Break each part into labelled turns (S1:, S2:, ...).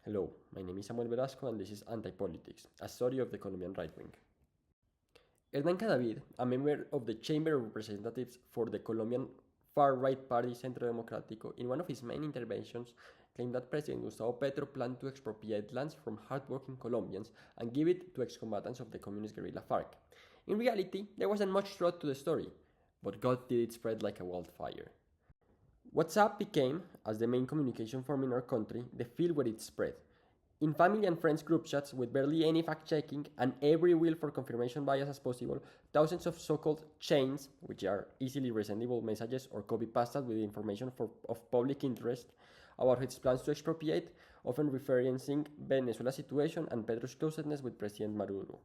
S1: Hello, my name is Samuel Velasco and this is Anti-Politics, a study of the Colombian right wing. Hernán Cadavid, a member of the Chamber of Representatives for the Colombian far-right party Centro Democrático, in one of his main interventions, claimed that President Gustavo Petro planned to expropriate lands from hard-working Colombians and give it to ex-combatants of the communist guerrilla FARC. In reality, there wasn't much truth to the story, but God did it spread like a wildfire. WhatsApp became, as the main communication form in our country, the field where it spread. In family and friends group chats with barely any fact-checking and every will for confirmation bias as possible, thousands of so-called chains, which are easily resendable messages or copy-pasted with information of public interest about its plans to expropriate, often referencing Venezuela's situation and Pedro's closeness with President Maduro.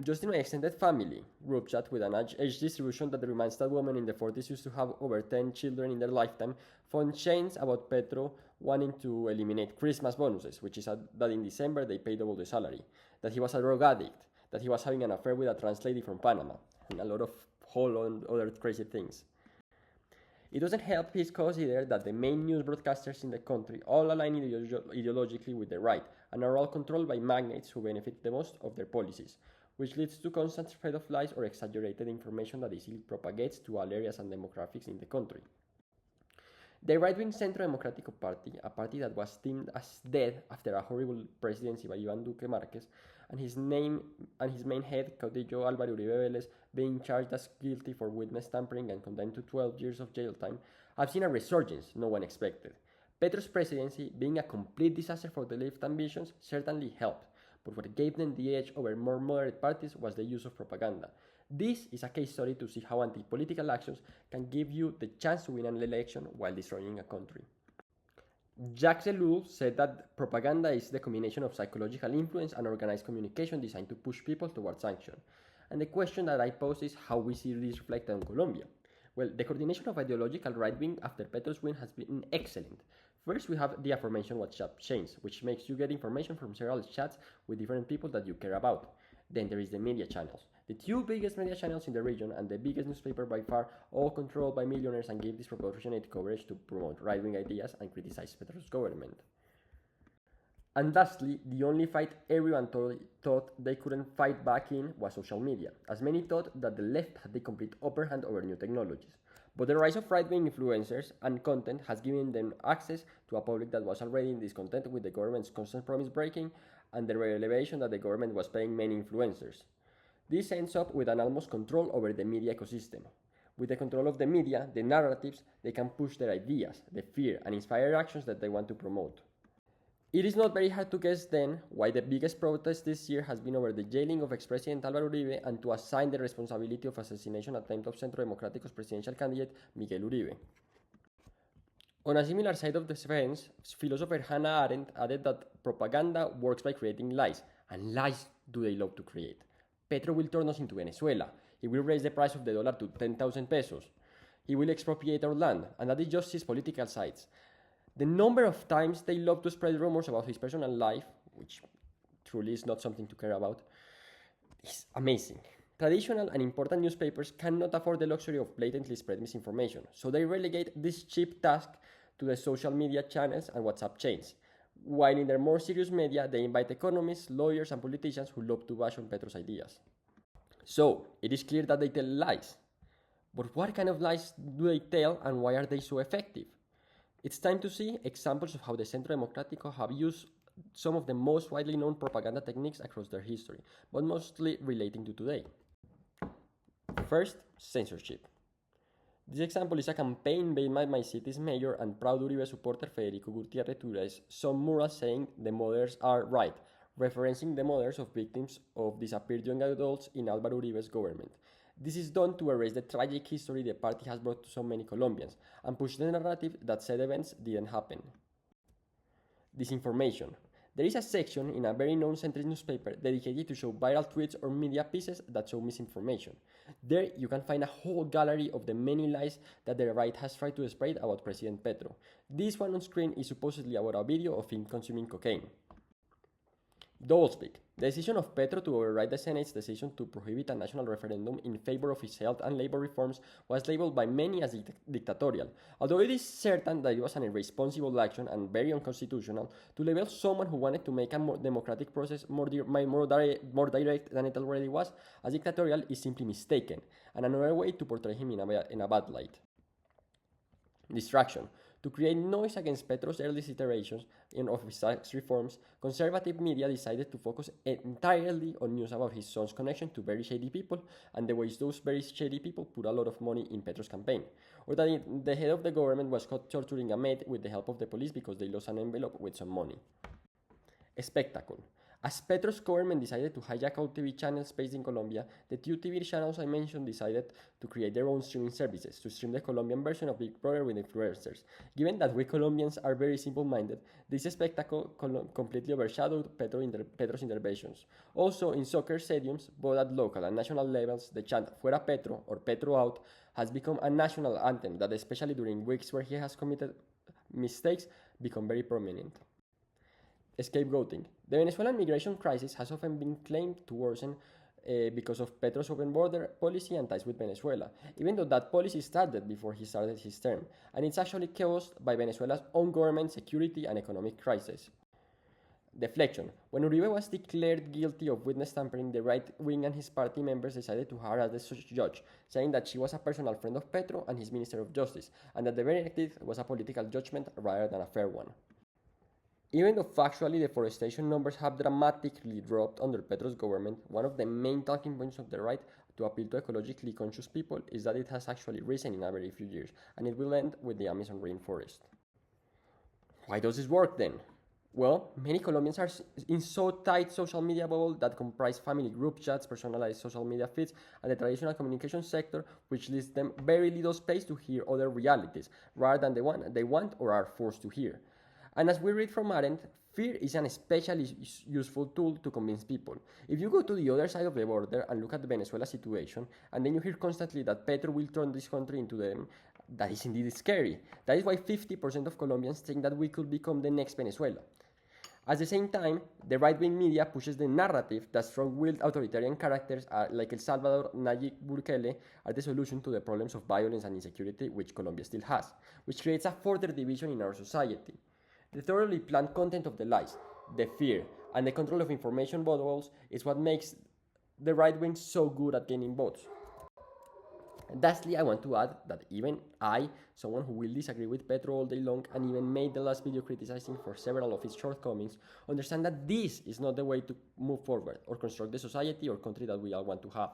S1: Just in my extended family group chat with an age distribution that reminds that women in the 40s used to have over 10 children in their lifetime, found chains about Petro wanting to eliminate Christmas bonuses, which is that in December they pay double the salary, that he was a drug addict, that he was having an affair with a trans lady from Panama, and a lot of whole other crazy things. It doesn't help his cause either that the main news broadcasters in the country all align ideologically with the right and are all controlled by magnates who benefit the most of their policies, which leads to constant spread of lies or exaggerated information that easily propagates to all areas and demographics in the country. The right-wing Centro Democrático Party, a party that was deemed as dead after a horrible presidency by Iván Duque Márquez, and his main head, Caudillo Álvaro Uribe Vélez, being charged as guilty for witness tampering and condemned to 12 years of jail time, have seen a resurgence no one expected. Petro's presidency, being a complete disaster for the left ambitions, certainly helped, but what gave them the edge over more moderate parties was the use of propaganda. This is a case study to see how anti-political actions can give you the chance to win an election while destroying a country. Jacques Ellul said that propaganda is the combination of psychological influence and organized communication designed to push people towards action. And the question that I pose is how we see this reflected in Colombia. Well, the coordination of ideological right-wing after Petro's win has been excellent. First, we have the aforementioned WhatsApp chains, which makes you get information from several chats with different people that you care about. Then there is the media channels. The two biggest media channels in the region and the biggest newspaper by far, all controlled by millionaires and give disproportionate coverage to promote right-wing ideas and criticize Petro's government. And lastly, the only fight everyone thought they couldn't fight back in was social media, as many thought that the left had the complete upper hand over new technologies. But the rise of right-wing influencers and content has given them access to a public that was already discontent with the government's constant promise breaking and the revelation that the government was paying many influencers. This ends up with an almost control over the media ecosystem. With the control of the media, the narratives, they can push their ideas, the fear, and inspire actions that they want to promote. It is not very hard to guess then why the biggest protest this year has been over the jailing of ex-president Álvaro Uribe and to assign the responsibility of assassination attempt of Centro Democrático's presidential candidate Miguel Uribe. On a similar side of the fence, philosopher Hannah Arendt added that propaganda works by creating lies, and lies do they love to create. Petro will turn us into Venezuela. He will raise the price of the dollar to 10,000 pesos. He will expropriate our land, and that is just his political sides. The number of times they love to spread rumors about his personal life, which truly is not something to care about, is amazing. Traditional and important newspapers cannot afford the luxury of blatantly spread misinformation, so they relegate this cheap task to the social media channels and WhatsApp chains, while in their more serious media they invite economists, lawyers, and politicians who love to bash on Petro's ideas. So, it is clear that they tell lies. But what kind of lies do they tell and why are they so effective? It's time to see examples of how the Centro Democrático have used some of the most widely known propaganda techniques across their history, but mostly relating to today. First, censorship. This example is a campaign made by my city's mayor and proud Uribe supporter Federico Gutiérrez to raise some murals saying the mothers are right, referencing the mothers of victims of disappeared young adults in Álvaro Uribe's government. This is done to erase the tragic history the party has brought to so many Colombians and push the narrative that said events didn't happen. Disinformation. There is a section in a very known centrist newspaper dedicated to show viral tweets or media pieces that show misinformation. There you can find a whole gallery of the many lies that the right has tried to spread about President Petro. This one on screen is supposedly about a video of him consuming cocaine. Doublespeak. The decision of Petro to override the Senate's decision to prohibit a national referendum in favor of his health and labor reforms was labeled by many as dictatorial, although it is certain that it was an irresponsible action and very unconstitutional. To label someone who wanted to make a more democratic process more direct than it already was as dictatorial is simply mistaken, and another way to portray him in a bad light. Distraction. To create noise against Petro's early iterations of his tax reforms, conservative media decided to focus entirely on news about his son's connection to very shady people and the ways those very shady people put a lot of money in Petro's campaign, or that the head of the government was caught torturing a maid with the help of the police because they lost an envelope with some money. Spectacle. As Petro's government decided to hijack all TV channels based in Colombia, the two TV channels I mentioned decided to create their own streaming services to stream the Colombian version of Big Brother with influencers. Given that we Colombians are very simple-minded, this spectacle completely overshadowed Petro's interventions. Also, in soccer stadiums, both at local and national levels, the chant "Fuera Petro" or "Petro out" has become a national anthem that, especially during weeks where he has committed mistakes, become very prominent. Scapegoating. The Venezuelan migration crisis has often been claimed to worsen because of Petro's open border policy and ties with Venezuela, even though that policy started before he started his term, and it's actually caused by Venezuela's own government, security, and economic crisis. Deflection. When Uribe was declared guilty of witness tampering, the right wing and his party members decided to harass the judge, saying that she was a personal friend of Petro and his Minister of Justice, and that the verdict was a political judgment rather than a fair one. Even though factually deforestation numbers have dramatically dropped under Petro's government, one of the main talking points of the right to appeal to ecologically conscious people is that it has actually risen in a very few years, and it will end with the Amazon rainforest. Why does this work then? Well, many Colombians are in so tight social media bubble that comprise family group chats, personalized social media feeds, and the traditional communication sector, which leaves them very little space to hear other realities, rather than the one they want or are forced to hear. And as we read from Arendt, fear is an especially useful tool to convince people. If you go to the other side of the border and look at the Venezuela situation, and then you hear constantly that Petro will turn this country into them, that is indeed scary. That is why 50% of Colombians think that we could become the next Venezuela. At the same time, the right-wing media pushes the narrative that strong-willed authoritarian characters like El Salvador, Nayib Bukele are the solution to the problems of violence and insecurity which Colombia still has, which creates a further division in our society. The thoroughly planned content of the lies, the fear, and the control of information bubbles is what makes the right wing so good at gaining votes. And lastly, I want to add that even I, someone who will disagree with Petro all day long and even made the last video criticizing for several of his shortcomings, understand that this is not the way to move forward or construct the society or country that we all want to have.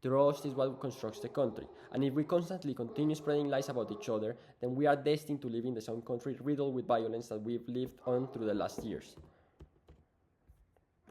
S1: Trust is what constructs the country, and if we constantly continue spreading lies about each other, then we are destined to live in the same country riddled with violence that we've lived on through the last years.